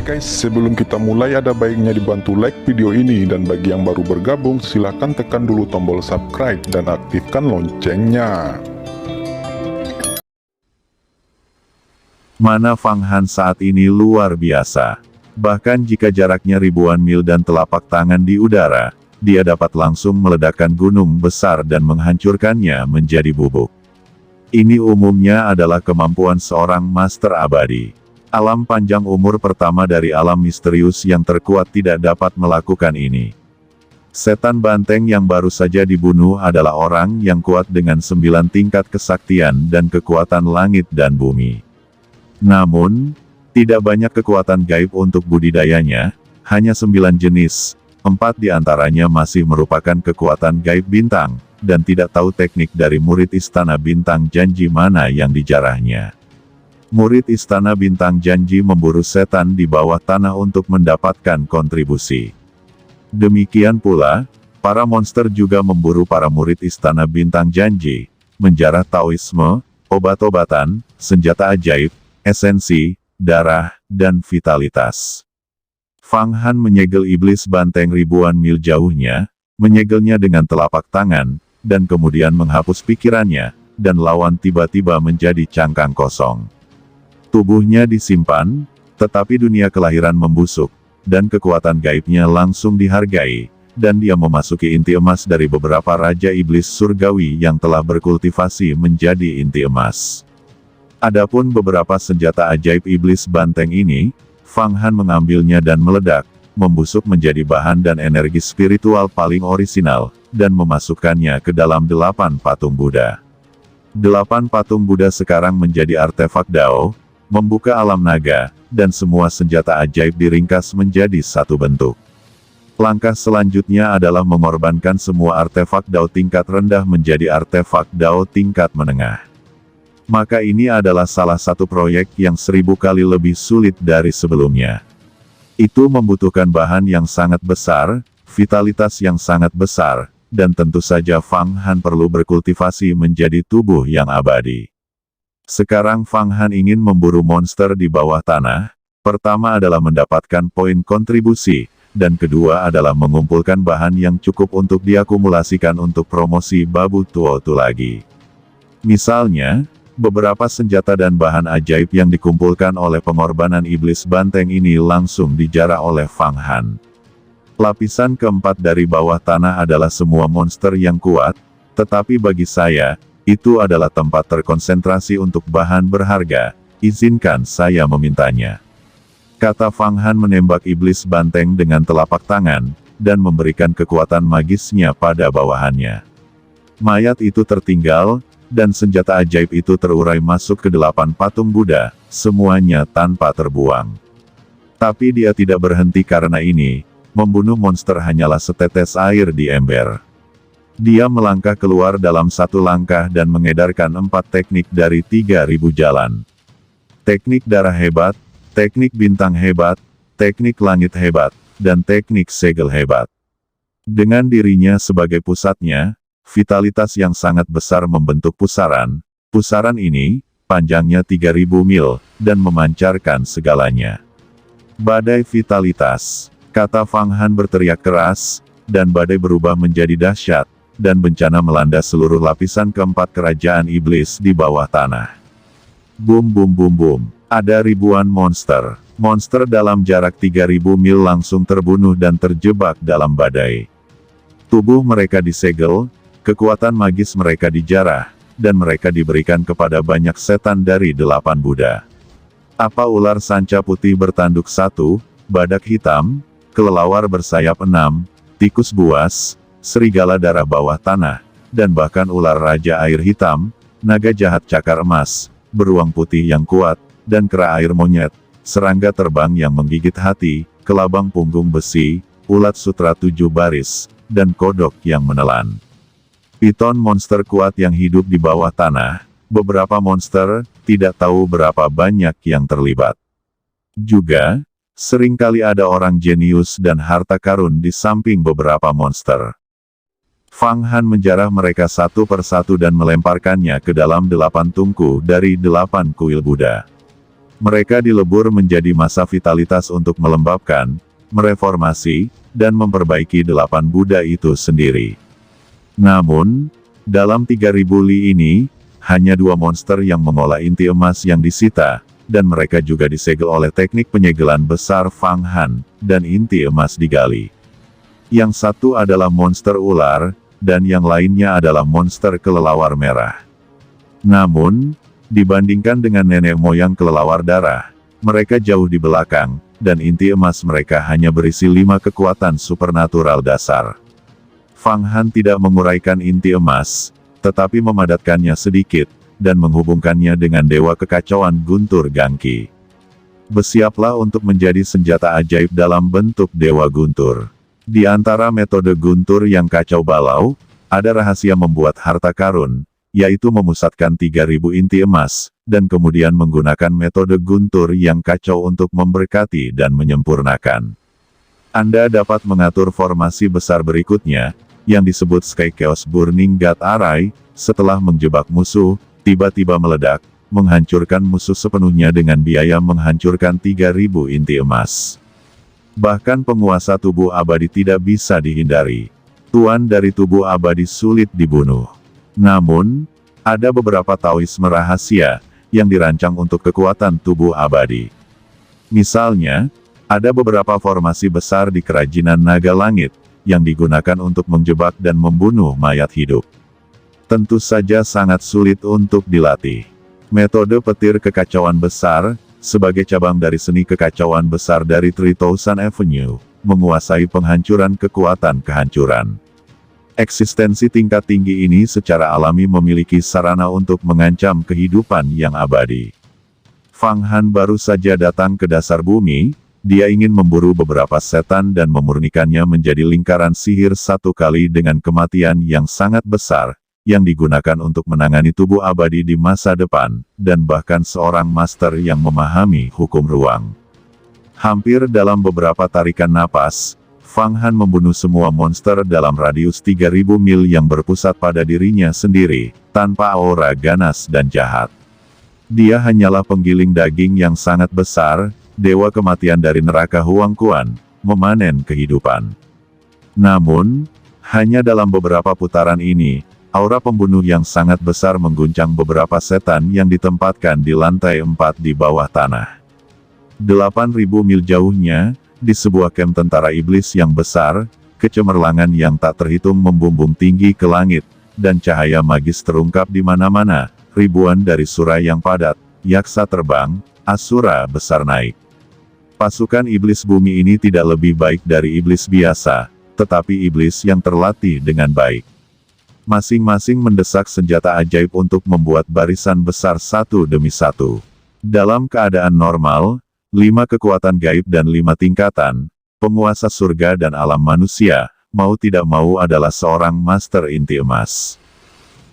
guys, sebelum kita mulai ada baiknya dibantu like video ini, dan bagi yang baru bergabung silahkan tekan dulu tombol subscribe dan aktifkan loncengnya. Mana Fang Han saat ini luar biasa. Bahkan jika jaraknya ribuan mil dan telapak tangan di udara, dia dapat langsung meledakkan gunung besar dan menghancurkannya menjadi bubuk. Ini umumnya adalah kemampuan seorang master abadi. Alam panjang umur pertama dari alam misterius yang terkuat tidak dapat melakukan ini. Setan banteng yang baru saja dibunuh adalah orang yang kuat dengan 9 tingkat kesaktian dan kekuatan langit dan bumi. Namun, tidak banyak kekuatan gaib untuk budidayanya, hanya 9 jenis, 4 diantaranya masih merupakan kekuatan gaib bintang, dan tidak tahu teknik dari murid Istana Bintang Janji mana yang dijarahnya. Murid Istana Bintang Janji memburu setan di bawah tanah untuk mendapatkan kontribusi. Demikian pula, para monster juga memburu para murid Istana Bintang Janji, menjarah Taoisme, obat-obatan, senjata ajaib, esensi, darah, dan vitalitas. Fang Han menyegel iblis banteng ribuan mil jauhnya, menyegelnya dengan telapak tangan, dan kemudian menghapus pikirannya, dan lawan tiba-tiba menjadi cangkang kosong. Tubuhnya disimpan, tetapi dunia kelahiran membusuk, dan kekuatan gaibnya langsung dihargai, dan dia memasuki inti emas dari beberapa raja iblis surgawi yang telah berkultivasi menjadi inti emas. Adapun beberapa senjata ajaib iblis banteng ini, Fang Han mengambilnya dan meledak, membusuk menjadi bahan dan energi spiritual paling orisinal, dan memasukkannya ke dalam 8 patung Buddha. 8 patung Buddha sekarang menjadi artefak Dao, membuka alam naga, dan semua senjata ajaib diringkas menjadi satu bentuk. Langkah selanjutnya adalah mengorbankan semua artefak Dao tingkat rendah menjadi artefak Dao tingkat menengah. Maka ini adalah salah satu proyek yang 1000 kali lebih sulit dari sebelumnya. Itu membutuhkan bahan yang sangat besar, vitalitas yang sangat besar, dan tentu saja Fang Han perlu berkultivasi menjadi tubuh yang abadi. Sekarang Fang Han ingin memburu monster di bawah tanah. Pertama adalah mendapatkan poin kontribusi, dan kedua adalah mengumpulkan bahan yang cukup untuk diakumulasikan untuk promosi babu tuotu lagi. Misalnya, beberapa senjata dan bahan ajaib yang dikumpulkan oleh pengorbanan iblis banteng ini langsung dijarah oleh Fang Han. Lapisan keempat dari bawah tanah adalah semua monster yang kuat, tetapi bagi saya, itu adalah tempat terkonsentrasi untuk bahan berharga, izinkan saya memintanya. Kata Fang Han menembak iblis banteng dengan telapak tangan, dan memberikan kekuatan magisnya pada bawahannya. Mayat itu tertinggal, dan senjata ajaib itu terurai masuk ke 8 patung Buddha, semuanya tanpa terbuang. Tapi dia tidak berhenti karena ini, membunuh monster hanyalah setetes air di ember. Dia melangkah keluar dalam satu langkah dan mengedarkan 4 teknik dari 3000 jalan. Teknik darah hebat, teknik bintang hebat, teknik langit hebat, dan teknik segel hebat. Dengan dirinya sebagai pusatnya, vitalitas yang sangat besar membentuk pusaran. Pusaran ini, panjangnya 3000 mil, dan memancarkan segalanya. Badai vitalitas, kata Fang Han berteriak keras, dan badai berubah menjadi dahsyat, dan bencana melanda seluruh lapisan keempat kerajaan iblis di bawah tanah. Bum bum bum bum, ada ribuan monster. Monster dalam jarak 3000 mil langsung terbunuh dan terjebak dalam badai. Tubuh mereka disegel, kekuatan magis mereka dijarah, dan mereka diberikan kepada banyak setan dari 8 Buddha. Apa ular sanca putih bertanduk 1, badak hitam, kelelawar bersayap 6, tikus buas, serigala darah bawah tanah, dan bahkan ular raja air hitam, naga jahat cakar emas, beruang putih yang kuat, dan kera air monyet, serangga terbang yang menggigit hati, kelabang punggung besi, ulat sutra 7 baris, dan kodok yang menelan. Piton monster kuat yang hidup di bawah tanah, beberapa monster, tidak tahu berapa banyak yang terlibat. Juga, seringkali ada orang jenius dan harta karun di samping beberapa monster. Fang Han menjarah mereka satu persatu dan melemparkannya ke dalam 8 tungku dari 8 kuil Buddha. Mereka dilebur menjadi masa vitalitas untuk melembabkan, mereformasi, dan memperbaiki 8 Buddha itu sendiri. Namun, dalam 3000 li ini, hanya 2 monster yang mengolah inti emas yang disita, dan mereka juga disegel oleh teknik penyegelan besar Fang Han, dan inti emas digali. Yang satu adalah monster ular, dan yang lainnya adalah monster kelelawar merah. Namun, dibandingkan dengan nenek moyang kelelawar darah, mereka jauh di belakang, dan inti emas mereka hanya berisi 5 kekuatan supernatural dasar. Fang Han tidak menguraikan inti emas, tetapi memadatkannya sedikit, dan menghubungkannya dengan Dewa Kekacauan Guntur Gangki. Bersiaplah untuk menjadi senjata ajaib dalam bentuk Dewa Guntur. Di antara metode Guntur yang kacau balau, ada rahasia membuat harta karun, yaitu memusatkan 3000 inti emas, dan kemudian menggunakan metode Guntur yang kacau untuk memberkati dan menyempurnakan. Anda dapat mengatur formasi besar berikutnya, yang disebut Sky Chaos Burning God Array, setelah menjebak musuh, tiba-tiba meledak, menghancurkan musuh sepenuhnya dengan biaya menghancurkan 3000 inti emas. Bahkan penguasa tubuh abadi tidak bisa dihindari. Tuan dari tubuh abadi sulit dibunuh. Namun, ada beberapa taoisme rahasia, yang dirancang untuk kekuatan tubuh abadi. Misalnya, ada beberapa formasi besar di kerajinan naga langit, yang digunakan untuk menjebak dan membunuh mayat hidup. Tentu saja sangat sulit untuk dilatih. Metode petir kekacauan besar, sebagai cabang dari seni kekacauan besar dari 3000 Avenue, menguasai penghancuran kekuatan kehancuran. Eksistensi tingkat tinggi ini secara alami memiliki sarana untuk mengancam kehidupan yang abadi. Fang Han baru saja datang ke dasar bumi, dia ingin memburu beberapa setan dan memurnikannya menjadi lingkaran sihir satu kali dengan kematian yang sangat besar, yang digunakan untuk menangani tubuh abadi di masa depan, dan bahkan seorang master yang memahami hukum ruang. Hampir dalam beberapa tarikan napas, Fang Han membunuh semua monster dalam radius 3000 mil yang berpusat pada dirinya sendiri, tanpa aura ganas dan jahat. Dia hanyalah penggiling daging yang sangat besar, dewa kematian dari neraka Huang Kuan, memanen kehidupan. Namun, hanya dalam beberapa putaran ini, aura pembunuh yang sangat besar mengguncang beberapa setan yang ditempatkan di lantai 4 di bawah tanah. 8.000 mil jauhnya, di sebuah kem tentara iblis yang besar, kecemerlangan yang tak terhitung membumbung tinggi ke langit, dan cahaya magis terungkap di mana-mana, ribuan dari sura yang padat, yaksa terbang, asura besar naik. Pasukan iblis bumi ini tidak lebih baik dari iblis biasa, tetapi iblis yang terlatih dengan baik. Masing-masing mendesak senjata ajaib untuk membuat barisan besar satu demi satu. Dalam keadaan normal, 5 kekuatan gaib dan 5 tingkatan, penguasa surga dan alam manusia, mau tidak mau adalah seorang master inti emas.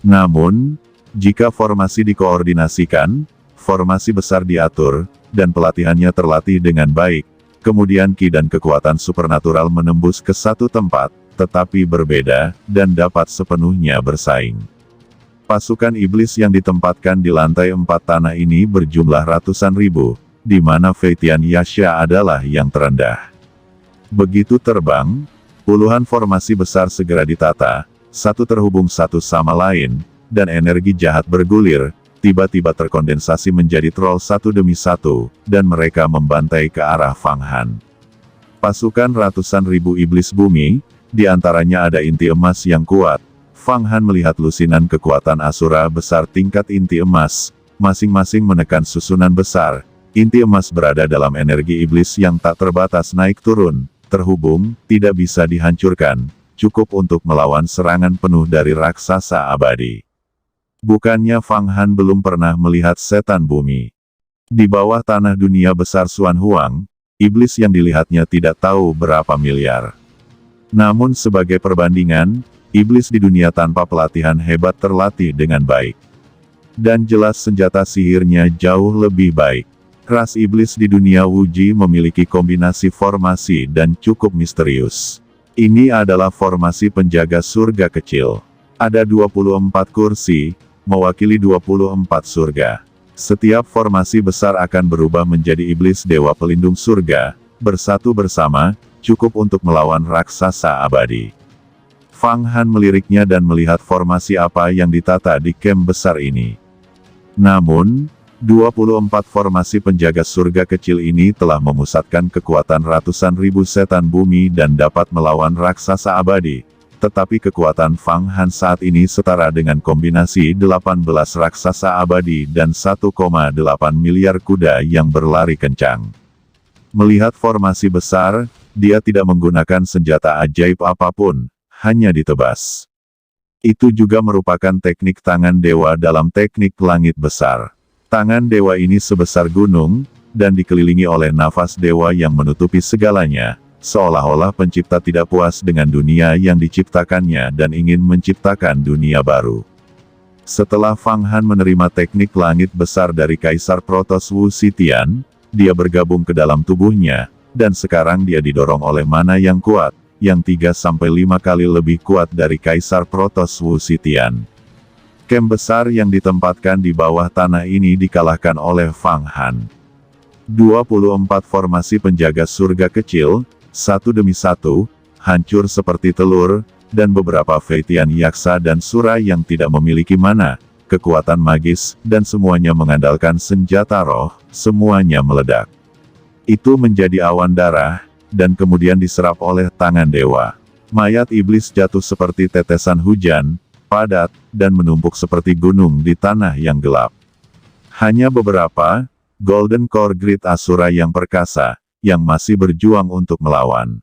Namun, jika formasi dikoordinasikan, formasi besar diatur, dan pelatihannya terlatih dengan baik, kemudian ki dan kekuatan supernatural menembus ke satu tempat, tetapi berbeda, dan dapat sepenuhnya bersaing. Pasukan iblis yang ditempatkan di lantai 4 tanah ini berjumlah ratusan ribu, di mana Feitian Yasha adalah yang terendah. Begitu terbang, puluhan formasi besar segera ditata, satu terhubung satu sama lain, dan energi jahat bergulir, tiba-tiba terkondensasi menjadi troll satu demi satu, dan mereka membantai ke arah Fang Han. Pasukan ratusan ribu iblis bumi, di antaranya ada inti emas yang kuat. Fang Han melihat lusinan kekuatan asura besar tingkat inti emas, masing-masing menekan susunan besar. Inti emas berada dalam energi iblis yang tak terbatas naik turun, terhubung, tidak bisa dihancurkan, cukup untuk melawan serangan penuh dari raksasa abadi. Bukannya Fang Han belum pernah melihat setan bumi. Di bawah tanah dunia besar Xuan Huang, iblis yang dilihatnya tidak tahu berapa miliar. Namun sebagai perbandingan, iblis di dunia tanpa pelatihan hebat terlatih dengan baik. Dan jelas senjata sihirnya jauh lebih baik. Ras iblis di dunia Wuji memiliki kombinasi formasi dan cukup misterius. Ini adalah formasi penjaga surga kecil. Ada 24 kursi, mewakili 24 surga. Setiap formasi besar akan berubah menjadi iblis dewa pelindung surga, bersatu bersama, cukup untuk melawan raksasa abadi. Fang Han meliriknya dan melihat formasi apa yang ditata di camp besar ini. Namun, 24 formasi penjaga surga kecil ini telah memusatkan kekuatan ratusan ribu setan bumi dan dapat melawan raksasa abadi. Tetapi kekuatan Fang Han saat ini setara dengan kombinasi 18 raksasa abadi dan 1,8 miliar kuda yang berlari kencang. Melihat formasi besar, dia tidak menggunakan senjata ajaib apapun, hanya ditebas. Itu juga merupakan teknik tangan dewa dalam teknik langit besar. Tangan dewa ini sebesar gunung, dan dikelilingi oleh nafas dewa yang menutupi segalanya. Seolah-olah pencipta tidak puas dengan dunia yang diciptakannya dan ingin menciptakan dunia baru. Setelah Fang Han menerima teknik langit besar dari Kaisar Protoss Wu Zetian, dia bergabung ke dalam tubuhnya, dan sekarang dia didorong oleh mana yang kuat, yang 3-5 kali lebih kuat dari Kaisar Protoss Wu Zetian. Camp besar yang ditempatkan di bawah tanah ini dikalahkan oleh Fang Han. 24 formasi penjaga surga kecil, satu demi satu, hancur seperti telur, dan beberapa Feitian Yaksa dan Sura yang tidak memiliki mana, kekuatan magis, dan semuanya mengandalkan senjata roh, semuanya meledak. Itu menjadi awan darah, dan kemudian diserap oleh tangan dewa. Mayat iblis jatuh seperti tetesan hujan, padat, dan menumpuk seperti gunung di tanah yang gelap. Hanya beberapa, Golden Core Grid Asura yang perkasa, yang masih berjuang untuk melawan.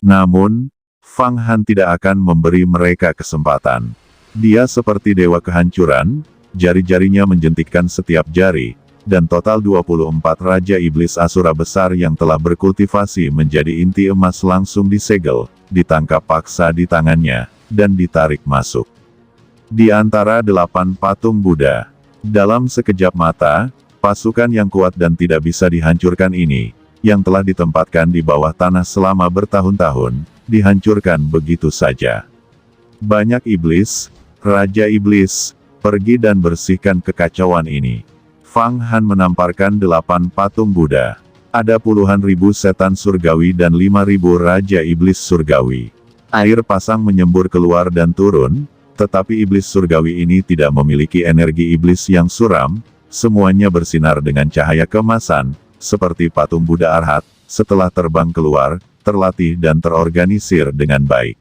Namun, Fang Han tidak akan memberi mereka kesempatan. Dia seperti dewa kehancuran, jari-jarinya menjentikkan setiap jari, dan total 24 Raja Iblis Asura besar yang telah berkultivasi menjadi inti emas langsung disegel, ditangkap paksa di tangannya, dan ditarik masuk. Di antara 8 patung Buddha, dalam sekejap mata, pasukan yang kuat dan tidak bisa dihancurkan ini, yang telah ditempatkan di bawah tanah selama bertahun-tahun, dihancurkan begitu saja. Banyak iblis, Raja Iblis, pergi dan bersihkan kekacauan ini. Fang Han menamparkan 8 patung Buddha. Ada puluhan ribu setan surgawi dan 5.000 Raja Iblis surgawi. Air pasang menyembur keluar dan turun, tetapi iblis surgawi ini tidak memiliki energi iblis yang suram, semuanya bersinar dengan cahaya keemasan, seperti patung Buddha Arhat, setelah terbang keluar, terlatih dan terorganisir dengan baik.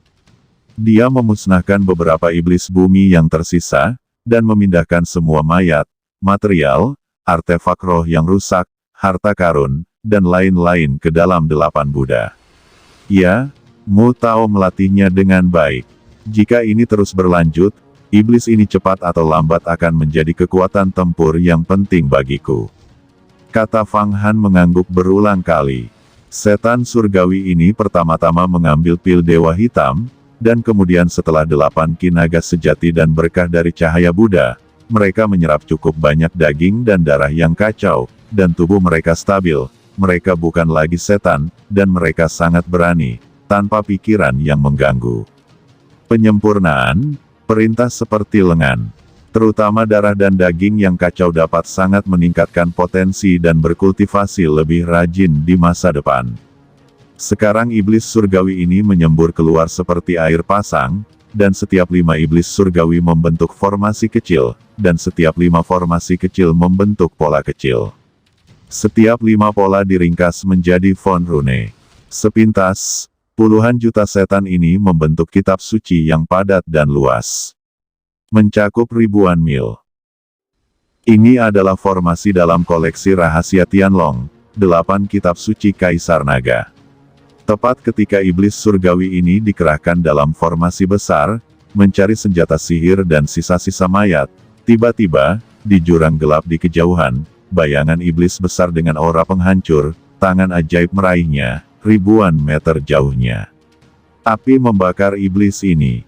Dia memusnahkan beberapa iblis bumi yang tersisa, dan memindahkan semua mayat, material, artefak roh yang rusak, harta karun, dan lain-lain ke dalam 8 Buddha. Ya, Mu Tao melatihnya dengan baik. Jika ini terus berlanjut, iblis ini cepat atau lambat akan menjadi kekuatan tempur yang penting bagiku. Kata Fang Han mengangguk berulang kali. Setan surgawi ini pertama-tama mengambil pil dewa hitam, dan kemudian setelah 8 kinaga sejati dan berkah dari cahaya Buddha, mereka menyerap cukup banyak daging dan darah yang kacau, dan tubuh mereka stabil, mereka bukan lagi setan, dan mereka sangat berani, tanpa pikiran yang mengganggu. Penyempurnaan, perintah seperti lengan. Terutama darah dan daging yang kacau dapat sangat meningkatkan potensi dan berkultivasi lebih rajin di masa depan. Sekarang iblis surgawi ini menyembur keluar seperti air pasang, dan setiap 5 iblis surgawi membentuk formasi kecil, dan setiap 5 formasi kecil membentuk pola kecil. Setiap 5 pola diringkas menjadi font rune. Sepintas, puluhan juta setan ini membentuk kitab suci yang padat dan luas. Mencakup ribuan mil. Ini adalah formasi dalam koleksi rahasia Tianlong, 8 kitab suci Kaisar Naga. Tepat ketika iblis surgawi ini dikerahkan dalam formasi besar, mencari senjata sihir dan sisa-sisa mayat, tiba-tiba, di jurang gelap di kejauhan, bayangan iblis besar dengan aura penghancur, tangan ajaib meraihnya, ribuan meter jauhnya. Api membakar iblis ini.